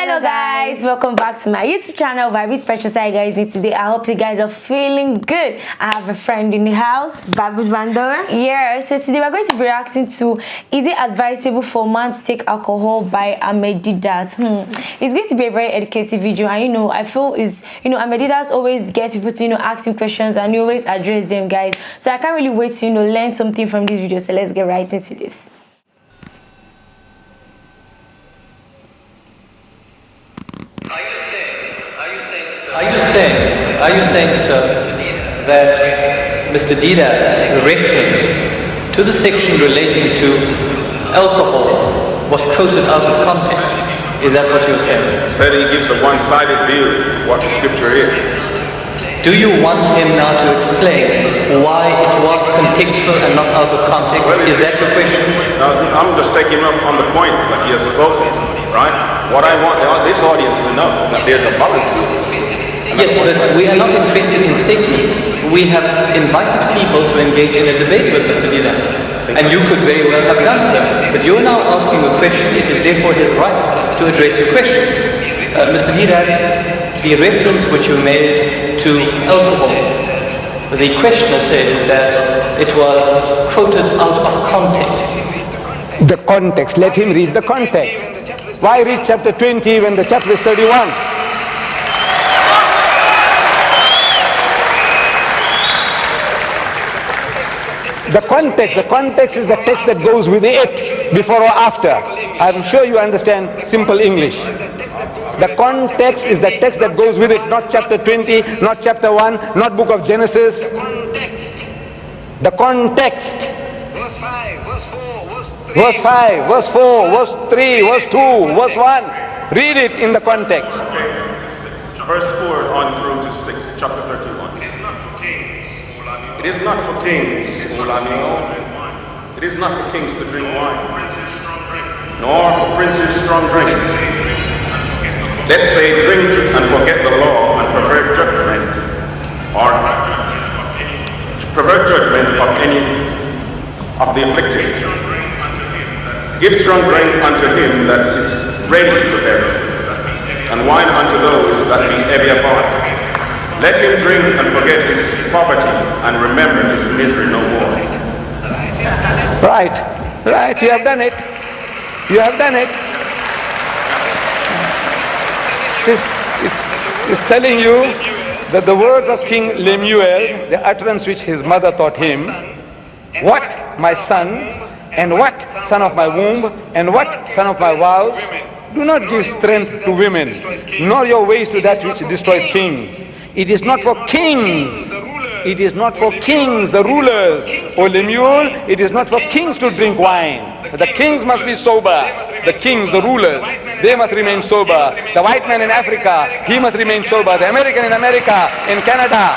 Hello guys, welcome back to my YouTube channel, Vibes Precious. Hi guys, today I hope you guys are feeling good. I have a friend in the house, Babu Vandor. Yeah, so today we're going to be reacting to Is It Advisable for Man to Take Alcohol by Ahmed Deedat. It's going to be a very educative video, and I feel Ahmed Deedat always gets people to ask him questions and he always address them, guys. So I can't really wait to learn something from this video. So let's get right into this. Are you saying, sir, that Mr. Deedat's reference to the section relating to alcohol was quoted out of context? Is that what you're saying? Said he gives a one-sided view of what the scripture is. Do you want him now to explain why it was contextual and not out of context? Well, is that your question? No, I'm just taking up on the point that he has spoken, right? What I want this audience to know, that there's a balance between this. Yes, but we are not interested in statements. We have invited people to engage in a debate with Mr. Deedat. And you could very well have done so. But you're now asking a question. It is therefore his right to address your question. Mr. Deedat, the reference which you made to alcohol, the questioner says that it was quoted out of context. The context, let him read the context. Why read chapter 20 when the chapter is 31? The context is the text that goes with it, before or after. I'm sure you understand simple English. The context is the text that goes with it, not chapter 20, not chapter 1, not book of Genesis. The context. Verse 5, verse 4, verse 3. Verse 5, verse 4, verse 3, verse 2, verse 1. Read it in the context. Okay. Verse 4 on through to 6, chapter 31. It is not for kings, it is not for kings to drink wine, nor for princes strong drink, lest they drink and forget the law and pervert judgment, or pervert judgment of any of the afflicted. Give strong drink unto him that is ready to bear, and wine unto those that be heavy upon. Let him drink and forget his poverty and remember his misery no more. Right, you have done it. You have done it. It's telling you that the words of King Lemuel, the utterance which his mother taught him, what my son, and what son of my womb, and what son of my vows, do not give strength to women, nor your ways to that which destroys kings. It is not for kings. It is not for kings, the rulers. O Lemuel, it is not for kings to drink wine. The kings must be sober. The kings, the rulers, they must remain sober. The white man in Africa, he must remain sober. The American in America, in Canada,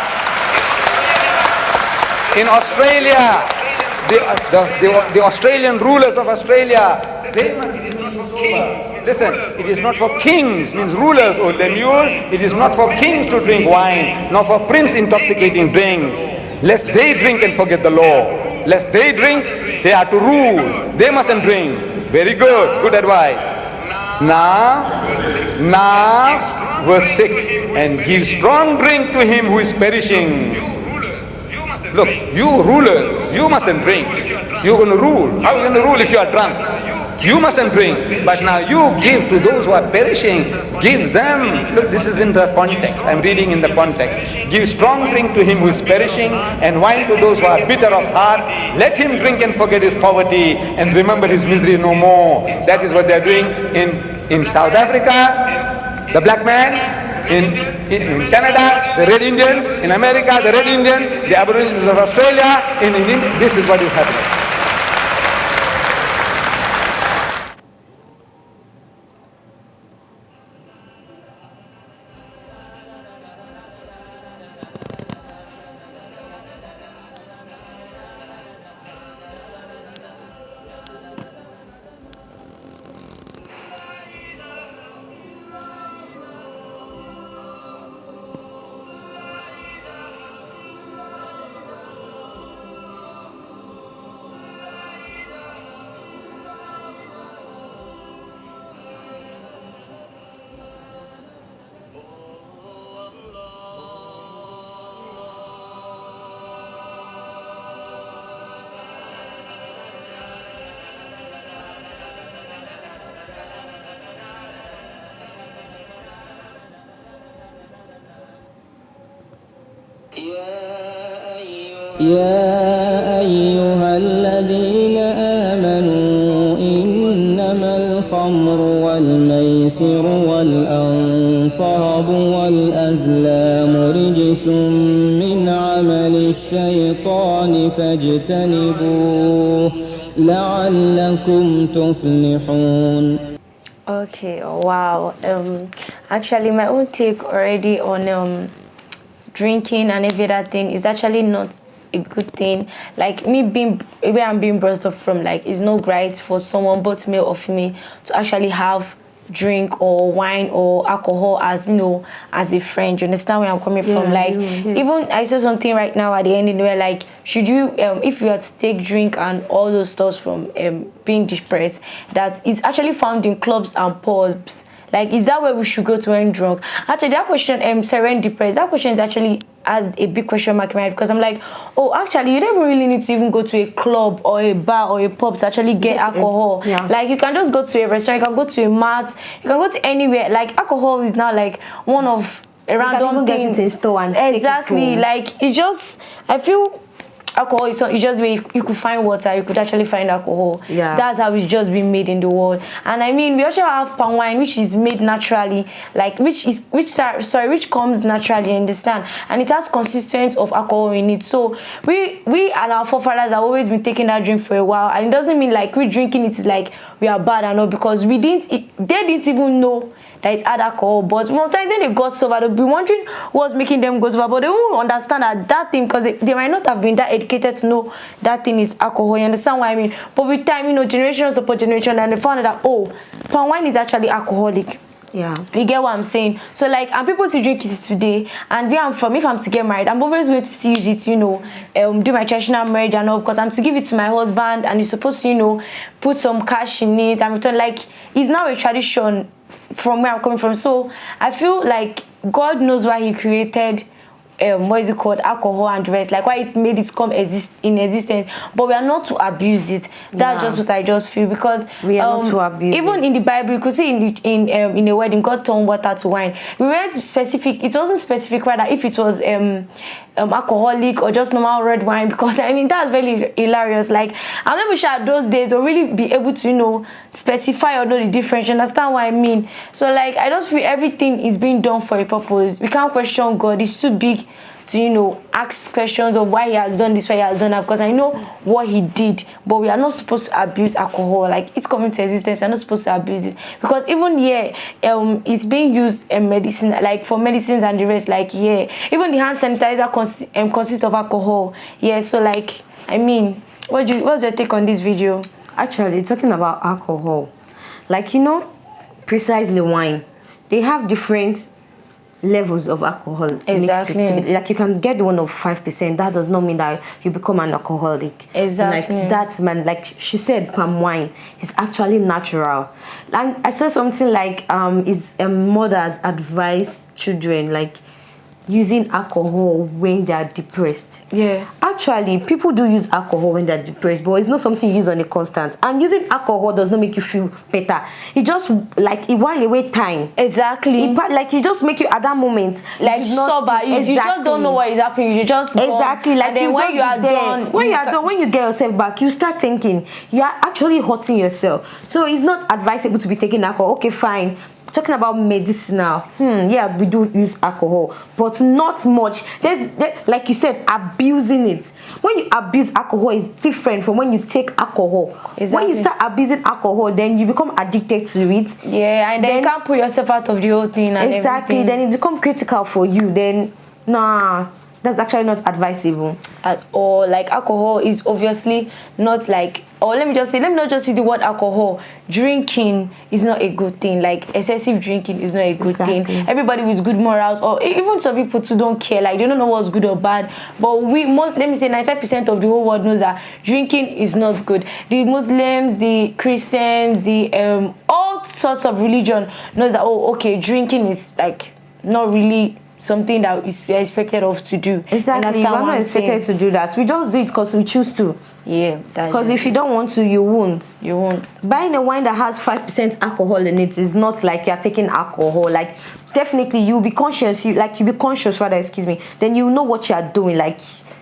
in Australia, the Australian rulers of Australia, they must remain sober. Listen, it is not for kings, means rulers, O Lemuel, it is not for kings to drink wine, nor for prince intoxicating drinks, lest they drink and forget the law. Lest they drink, they are to rule. They mustn't drink. Very good, good advice. Now, verse 6, and give strong drink to him who is perishing. Look, you rulers, you mustn't drink. You're going to rule. How are you going to rule if you are drunk? You mustn't drink, but now you give to those who are perishing. Give them. Look, this is in the context. I'm reading in the context. Give strong drink to him who is perishing, and wine to those who are bitter of heart. Let him drink and forget his poverty, and remember his misery no more. That is what they are doing in South Africa, the black man. In Canada, the red Indian. In America, the red Indian. The Aborigines of Australia. In India, this is what is happening. يا أيها الذين آمنوا إنما الخمر والميسر والأنصاب والأزلام رجس من عمل الشيطان فاجتنبوه لعلكم تفلحون. Okay, wow. Actually, my own take already on drinking and every other thing is actually not a good thing. Like me being where I'm being brought up from, like it's not right for someone, both male or female, to actually have drink or wine or alcohol as as a friend. You understand where I'm coming from? Like even I saw something right now at the ending where like should you if you had to take drink and all those stuff from being depressed, that is actually found in clubs and pubs. Like, is that where we should go to when drunk? Actually, that question, serendipitous, that question is actually has a big question mark in my head, because I'm like, oh, actually, you don't really need to even go to a club or a bar or a pub to actually get alcohol. Like, you can just go to a restaurant, you can go to a mart, you can go to anywhere. Like, alcohol is now like one of a random thing. Get it in store and exactly. Like, it's just, I feel alcohol is just where you could find water, you could actually find alcohol. Yeah, that's how it's just been made in the world. And I mean, we also have palm wine, which is made naturally, like which comes naturally, you understand, and it has consistent of alcohol in it. So we and our forefathers have always been taking that drink for a while, and it doesn't mean like we drinking it is like we are bad and all, because they didn't even know that it had alcohol. But sometimes when they got sober, they'll be wondering what's making them go sober, but they won't understand that thing, because they might not have been that educated to know that thing is alcohol. You understand what I mean? But with time, generations upon generation, and they found out that, oh, palm wine is actually alcoholic. Yeah, you get what I'm saying? So like, and people still drink it today. And where I'm from, if I'm to get married, I'm always going to still use it, do my traditional marriage and all, because I'm to give it to my husband, and he's supposed to, put some cash in it and return. Like, it's now a tradition from where I'm coming from. So I feel like God knows why He created what is it called, alcohol and the rest, like why it made it come in existence, but we are not to abuse it. That's just what I just feel, because we are not to abuse even it. In the Bible, you could see in a wedding, God turned water to wine. We weren't specific, it wasn't specific rather if it was alcoholic or just normal red wine, because I mean that's very hilarious. Like, I'm not sure those days will really be able to specify or know the difference. You understand what I mean? So like, I just feel everything is being done for a purpose. We can't question God. It's too big to ask questions of why He has done this, why He has done that, because I know what He did. But we are not supposed to abuse alcohol. Like, it's coming to existence, we're not supposed to abuse it, because even here it's being used in medicine, like for medicines and the rest. Like, even the hand sanitizer consists of alcohol. So like, I mean, what's your take on this video? Actually, talking about alcohol, like, precisely wine, they have different levels of alcohol. Exactly. Like, you can get one of 5%. That does not mean that you become an alcoholic. Exactly. Like, that's, man, like she said, palm wine is actually natural. And I saw something like mothers advise children like using alcohol when they are depressed. Actually, people do use alcohol when they're depressed, but it's not something you use on a constant. And using alcohol does not make you feel better. It just like it while away time. Exactly. Like, it just make you at that moment like sober. You just don't know what is happening. You just exactly gone, like, and then when you are done, when you get yourself back, you start thinking you are actually hurting yourself. So it's not advisable to be taking alcohol. Okay, fine. Talking about medicinal, we do use alcohol, but not much. There's like you said, abusing it. When you abuse alcohol, is different from when you take alcohol. Exactly. When you start abusing alcohol, then you become addicted to it. And then you can't pull yourself out of the whole thing. And exactly. Then it becomes critical for you. Then that's actually not advisable at all. Like, alcohol is obviously not like, or let me not just use the word alcohol. Drinking is not a good thing. Like, excessive drinking is not a good thing. Everybody with good morals, or even some people too, don't care. Like, they don't know what's good or bad. But let me say 95% of the whole world knows that drinking is not good. The Muslims, the Christians, the all sorts of religion knows that, oh, okay, drinking is like not really something that we are expected of to do. Exactly. We're not expected to do that. We just do it because we choose to. Because if you don't want to, you won't. Buying a wine that has 5% alcohol in it is not like you're taking alcohol. Like, definitely you'll be conscious. Then you know what you're doing. Like,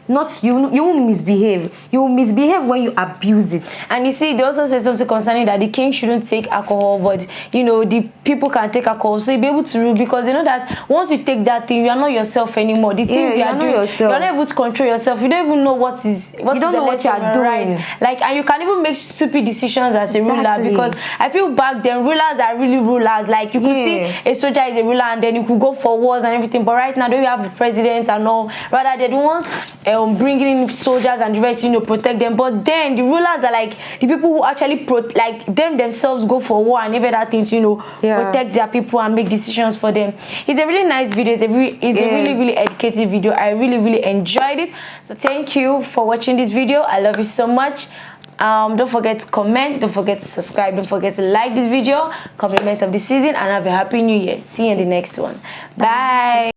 Not you won't misbehave. You will misbehave when you abuse it. And you see, they also say something concerning that the king shouldn't take alcohol, but the people can take alcohol, so you'll be able to rule, because they know that once you take that thing, you are not yourself anymore. The things you are doing, you're not able to control yourself. You don't even know what you don't know what you are doing. Like, and you can even make stupid decisions as a ruler, because I feel back then rulers are really rulers. Like, you could see a soldier is a ruler, and then you could go for wars and everything. But right now, don't you have the president and all? Rather, they're the ones bringing in soldiers and the rest, protect them. But then the rulers are like the people who actually them themselves go for war and every other things, protect their people and make decisions for them. It's a really nice video. It's a really, really educative video. I really, really enjoyed it. So thank you for watching this video. I love you so much. Don't forget to comment, don't forget to subscribe, don't forget to like this video. Compliments of the season, and have a happy new year. See you in the next one. Bye.